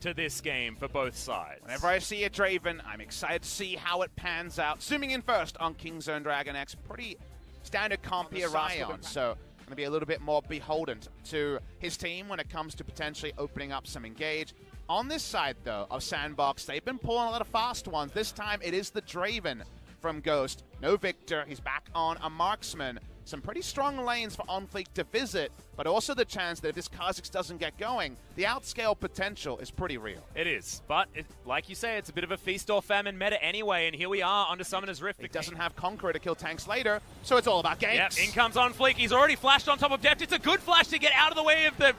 to this game for both sides. Whenever I see a Draven, I'm excited to see how it pans out. Zooming in first on Kingzone Dragon X, pretty standard compy Orion, so going to be a little bit more beholden to his team when it comes to potentially opening up some engage. On this side, though, of Sandbox, they've been pulling a lot of fast ones. This time, it is the Draven from Ghost. No Victor. He's back on a Marksman. Some pretty strong lanes for OnFleek to visit, but also the chance that if this Kha'Zix doesn't get going, the outscale potential is pretty real. It is, but like you say, it's a bit of a feast or famine meta anyway, and here we are onto Summoner's Rift. He doesn't have Conqueror to kill tanks later, so it's all about ganks. Yep, in comes OnFleek. He's already flashed on top of Deft. It's a good flash to get out of the way of the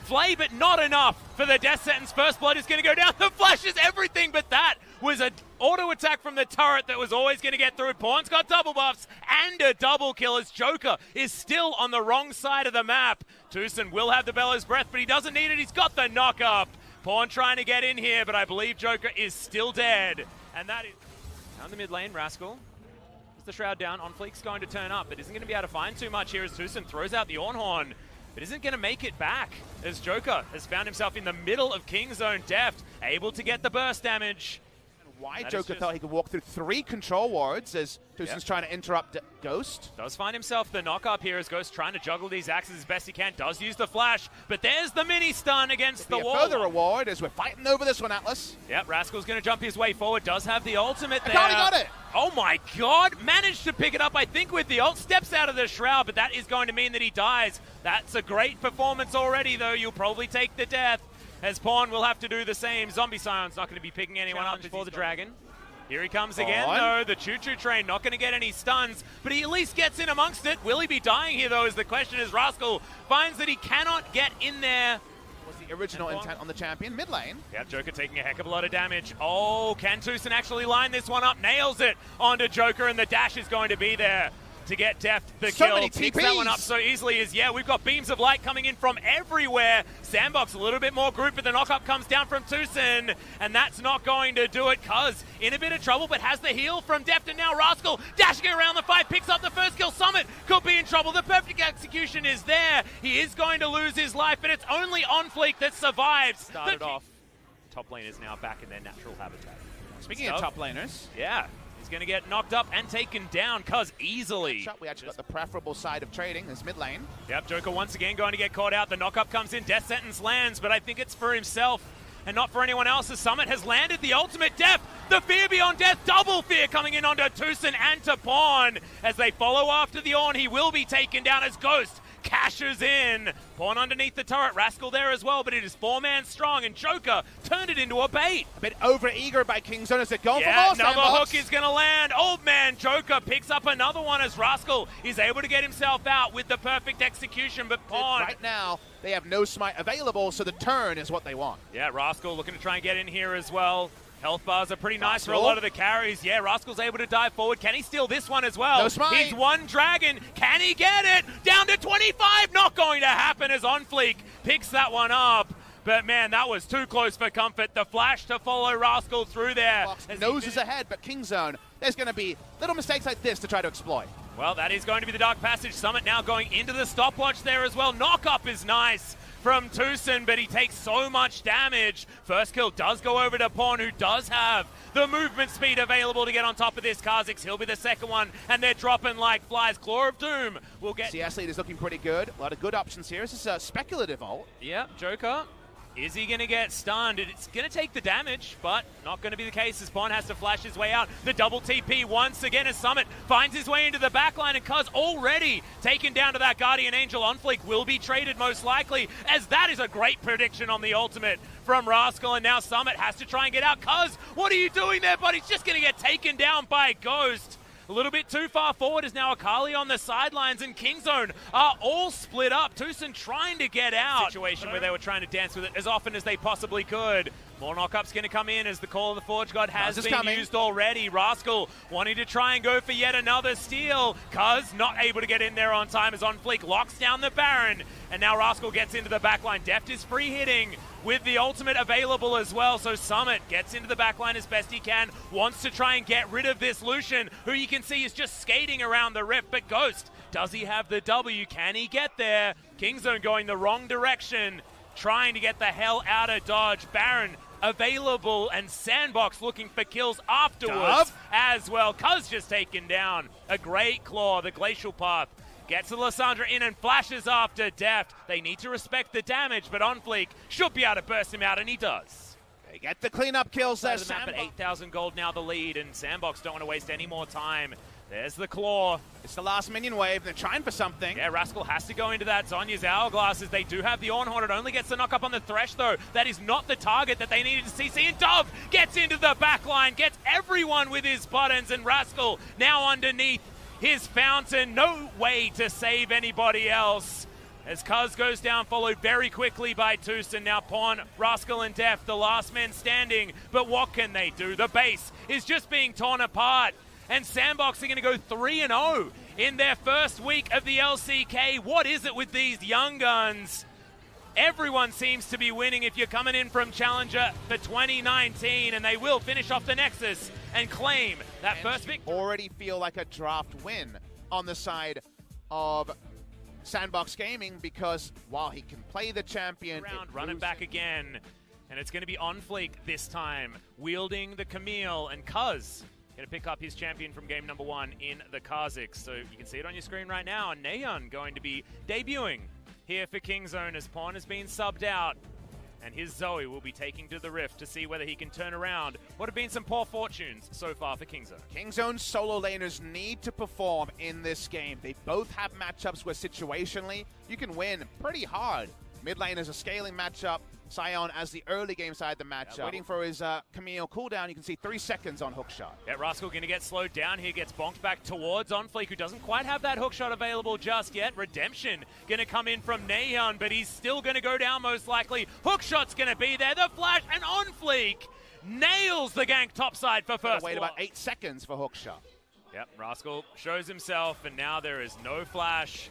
Flay, but not enough for the Death Sentence. First Blood is going to go down. The flash is everything, but that was an auto attack from the turret that was always going to get through. Pawn's got double buffs and a double kill as Joker is still on the wrong side of the map. Tucson will have the Bellows Breath, but he doesn't need it. He's got the knock up. Pawn trying to get in here, but I believe Joker is still dead. And that is down the mid lane. Rascal is the Shroud down. OnFleek's going to turn up, but isn't going to be able to find too much here as Tucson throws out the Ornhorn, but isn't going to make it back as Joker has found himself in the middle of Kingzone. Deft able to get the burst damage. Why Joker thought he could walk through 3 control wards as Tucson's trying to interrupt Ghost. Does find himself the knock up here as Ghost trying to juggle these axes as best he can. Does use the flash, but there's the mini stun against the wall. Further reward as we're fighting over this one, Atlas. Yep, Rascal's going to jump his way forward. Does have the ultimate there. He got it. Oh my god, managed to pick it up, I think, with the ult. Steps out of the Shroud, but that is going to mean that he dies. That's a great performance already, though. You'll probably take the death, as Pawn will have to do the same. Zombie Scion's not going to be picking anyone up before the Dragon. Here he comes again, though. The choo-choo train not going to get any stuns, but he at least gets in amongst it. Will he be dying here, though, is the question, as Rascal finds that he cannot get in there. Was the original intent on the champion mid lane. Yeah, Joker taking a heck of a lot of damage. Oh, can Tucson actually line this one up? Nails it onto Joker, and the dash is going to be there to get Deft the so kill. Many Picks that one up so easily as, yeah, we've got beams of light coming in from everywhere. Sandbox a little bit more group, but the knock-up comes down from Tucson, and that's not going to do it. Cuz in a bit of trouble, but has the heal from Deft, and now Rascal dashing around the fight, picks up the first kill. Summit could be in trouble. The perfect execution is there. He is going to lose his life, but it's only OnFleek that survives. Started off. Top lane is now back in their natural habitat. Speaking of top laners. Yeah. Going to get knocked up and taken down, Cuz easily. We actually got the preferable side of trading, this mid lane. Yep, Joker once again going to get caught out. The knock-up comes in, Death Sentence lands, but I think it's for himself and not for anyone else. The Summit has landed the ultimate death. The fear beyond death, double fear coming in onto Tucson and to Pawn. As they follow after the Ornn, he will be taken down as Ghost cashes in. Pawn underneath the turret, Rascal there as well, but it is 4-man strong, and Joker turned it into a bait. A bit over-eager by Kingzone as they're going for more another Sandbox. hook is going to land. Old man Joker picks up another one as Rascal is able to get himself out with the perfect execution, but Pawn... Right now, they have no smite available, so the turn is what they want. Yeah, Rascal looking to try and get in here as well. Health bars are pretty nice for a lot of the carries. Yeah, Rascal's able to dive forward. Can he steal this one as well? No smite. He's one Dragon. Can he get it? Down to 25. Not going to happen as OnFleek picks that one up. But man, that was too close for comfort. The flash to follow Rascal through there. Noses ahead, but Kingzone, there's going to be little mistakes like this to try to exploit. Well, that is going to be the Dark Passage. Summit now going into the stopwatch there as well. Knock-up is nice from Tucson, but he takes so much damage. First kill does go over to Pawn, who does have the movement speed available to get on top of this Kha'Zix. He'll be the second one, and they're dropping like flies. Claw of Doom will get... CS lead is looking pretty good. A lot of good options here. This is a speculative ult. Yeah, Joker. Is he going to get stunned? It's going to take the damage, but not going to be the case as Pawn has to flash his way out. The double TP once again as Summit finds his way into the backline, and Cuz already taken down to that Guardian Angel. OnFleek will be traded most likely, as that is a great prediction on the ultimate from Rascal, and now Summit has to try and get out. Cuz, what are you doing there, bud? He's just going to get taken down by Ghost. A little bit too far forward is now Akali on the sidelines, and Kingzone are all split up. Tucson trying to get out. Situation where they were trying to dance with it as often as they possibly could. More knock-ups going to come in as the Call of the Forge God has been used already. Rascal wanting to try and go for yet another steal. Cuz not able to get in there on time as OnFleek locks down the Baron. And now Rascal gets into the backline. Deft is free hitting with the ultimate available as well. So Summit gets into the backline as best he can. Wants to try and get rid of this Lucian, who you can see is just skating around the rift. But Ghost, does he have the W? Can he get there? Kingzone going the wrong direction, trying to get the hell out of dodge. Baron available, and Sandbox looking for kills afterwards as well. Cuz just taken down. A great claw, the Glacial Path. Gets the Lissandra in and flashes after Deft. They need to respect the damage, but OnFleek should be able to burst him out, and he does. They get the cleanup kills there. The map at 8,000 gold now the lead, and Sandbox don't want to waste any more time. There's the claw. It's the last minion wave. They're trying for something. Yeah, Rascal has to go into that Zonya's Hourglass as they do have the Ornhorn. It only gets the knock up on the Thresh, though. That is not the target that they needed to CC. And Dove gets into the backline, gets everyone with his buttons, and Rascal now underneath his fountain. No way to save anybody else. As Cuz goes down, followed very quickly by Tucson. Now Pawn, Rascal, and Deft, the last men standing. But what can they do? The base is just being torn apart. And Sandbox are going to go 3-0 in their first week of the LCK. What is it with these young guns? Everyone seems to be winning if you're coming in from Challenger for 2019, and they will finish off the Nexus and claim that first victory. Already feel like a draft win on the side of Sandbox Gaming, because while he can play the champion, run it back again, and it's going to be OnFleek this time, wielding the Camille, and Cuz going to pick up his champion from game number 1 in the Kha'Zix. So you can see it on your screen right now. Neon going to be debuting here for Kingzone as Pawn has been subbed out. And his Zoe will be taking to the Rift to see whether he can turn around what have been some poor fortunes so far for Kingzone. Kingzone's solo laners need to perform in this game. They both have matchups where situationally you can win pretty hard. Mid lane is a scaling matchup. Sion as the early game side of the matchup. Waiting for his Camille cooldown. You can see 3 seconds on hookshot. Yeah, Rascal going to get slowed down here. Gets bonked back towards OnFleek, who doesn't quite have that hookshot available just yet. Redemption going to come in from Neon, but he's still going to go down most likely. Hookshot's going to be there. The flash, and OnFleek nails the gank topside for first. Wait about 8 seconds for hookshot. Yep, Rascal shows himself, and now there is no flash.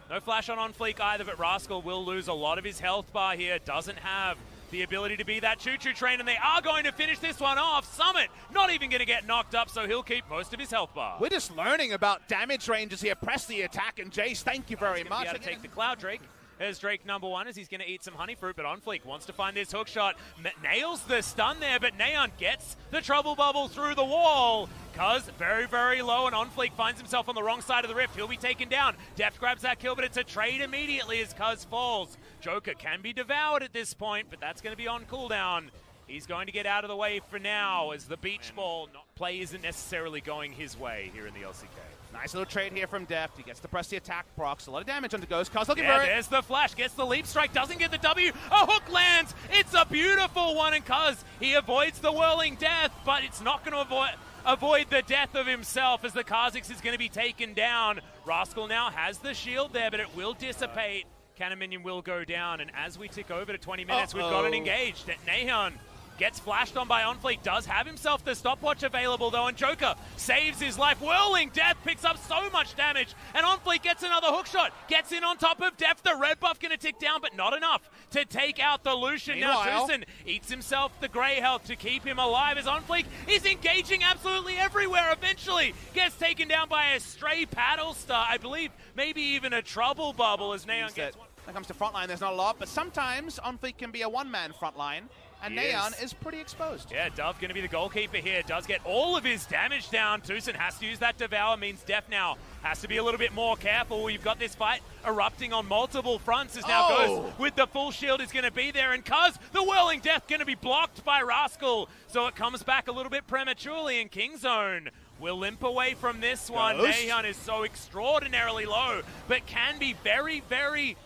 No flash on OnFleek either, but Rascal will lose a lot of his health bar here. Doesn't have the ability to be that choo-choo train, and they are going to finish this one off. Summit not even going to get knocked up, so he'll keep most of his health bar. We're just learning about damage ranges here. Press the attack, and Jace, thank you very much. To take the Cloud Drake. There's Drake number 1 as he's going to eat some honey fruit, but OnFleek wants to find this hook shot. Nails the stun there, but Neon gets the trouble bubble through the wall. Cuz very, very low, and OnFleek finds himself on the wrong side of the rift. He'll be taken down. Deft grabs that kill, but it's a trade immediately as Cuz falls. Joker can be devoured at this point, but that's going to be on cooldown. He's going to get out of the way for now as the beach ball play isn't necessarily going his way here in the LCK. Nice little trade here from Deft. He gets to press the attack, procs. A lot of damage on the Ghost. Cuz looking for it. There's the flash. Gets the leap strike. Doesn't get the W. A hook lands. It's a beautiful one. And Cuz, he avoids the whirling death, but it's not going to avoid the death of himself as the Kha'Zix is going to be taken down. Rascal now has the shield there, but it will dissipate. Cannon Minion will go down. And as we tick over to 20 minutes, we've got an engaged. Neon gets flashed on by OnFleek, does have himself the stopwatch available though, and Joker saves his life. Whirling Death picks up so much damage, and OnFleek gets another hookshot, gets in on top of Deft. The red buff going to tick down, but not enough to take out the Lucian. Now Tucson eats himself the grey health to keep him alive as OnFleek is engaging absolutely everywhere. Eventually gets taken down by a stray paddle star, I believe maybe even a trouble bubble as Neon gets one. When it comes to frontline, there's not a lot, but sometimes OnFleek can be a one-man frontline. And Neon is pretty exposed. Yeah, Dove going to be the goalkeeper here. Does get all of his damage down. Tucson has to use that Devour. Means Deft now has to be a little bit more careful. You've got this fight erupting on multiple fronts as now Ghost with the full shield is going to be there. And Cuz, the Whirling Death going to be blocked by Rascal. So it comes back a little bit prematurely, and Kingzone will limp away from this one. Neon is so extraordinarily low, but can be very, very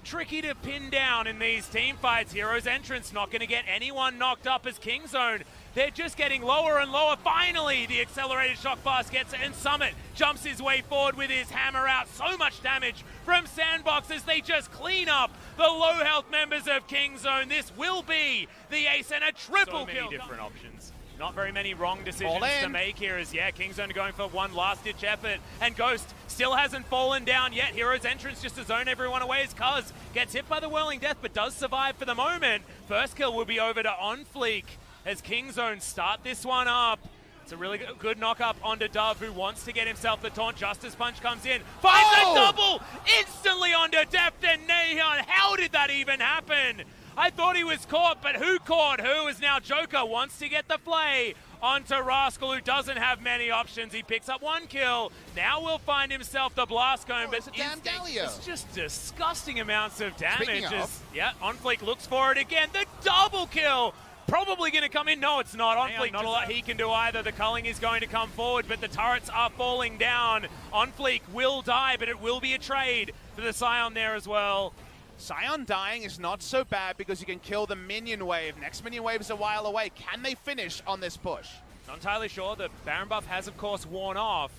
tricky to pin down in these team fights. Hero's entrance not going to get anyone knocked up as Kingzone. They're just getting lower and lower. Finally, the accelerated shock blast gets it, and Summit jumps his way forward with his hammer out. So much damage from Sandbox as they just clean up the low health members of Kingzone. This will be the ace and a triple kill. So many different options. Not very many wrong decisions to make here as, Kingzone going for one last-ditch effort. And Ghost still hasn't fallen down yet. Hero's entrance just to zone everyone away as Cuz gets hit by the Whirling Death, but does survive for the moment. First kill will be over to OnFleek as Kingzone start this one up. It's a really good knock-up onto Dove, who wants to get himself the taunt. Justice Punch comes in, finds a double instantly onto Deft and Neon. How did that even happen? I thought he was caught, but who caught who is now Joker wants to get the play onto Rascal, who doesn't have many options. He picks up 1 kill. Now will find himself the blast cone, but it's a damn Galio. It's just disgusting amounts of damage. Speaking of, OnFleek looks for it again. The double kill. Probably going to come in. No, it's not. OnFleek, not a lot he can do either. The culling is going to come forward, but the turrets are falling down. OnFleek will die, but it will be a trade for the Scion there as well. Scion dying is not so bad because you can kill the minion wave. Next minion wave is a while away. Can they finish on this push? Not entirely sure. The Baron buff has, of course, worn off.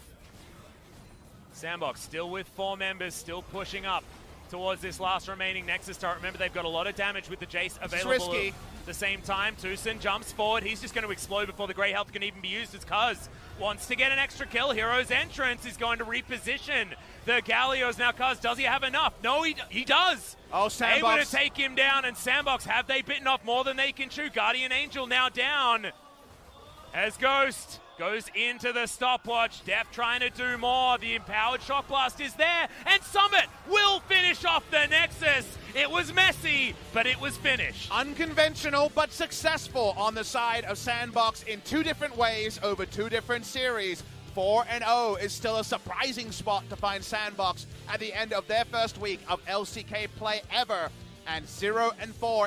Sandbox still with 4 members, still pushing up towards this last remaining Nexus turret. Remember, they've got a lot of damage with the Jace available at the same time. Tucson jumps forward. He's just going to explode before the Grey Health can even be used as Cuz wants to get an extra kill. Hero's entrance is going to reposition the Gallios. Now Cuz, does he have enough? No, he does. Oh, Sandbox. Able to take him down, and Sandbox, have they bitten off more than they can chew? Guardian Angel now down as Ghost goes into the stopwatch. Def trying to do more. The empowered shock blast is there, and Summit will finish off the Nexus. It was messy, but it was finished. Unconventional, but successful on the side of Sandbox in 2 different ways over 2 different series. 4-0 is still a surprising spot to find Sandbox at the end of their first week of LCK play ever, and 0-4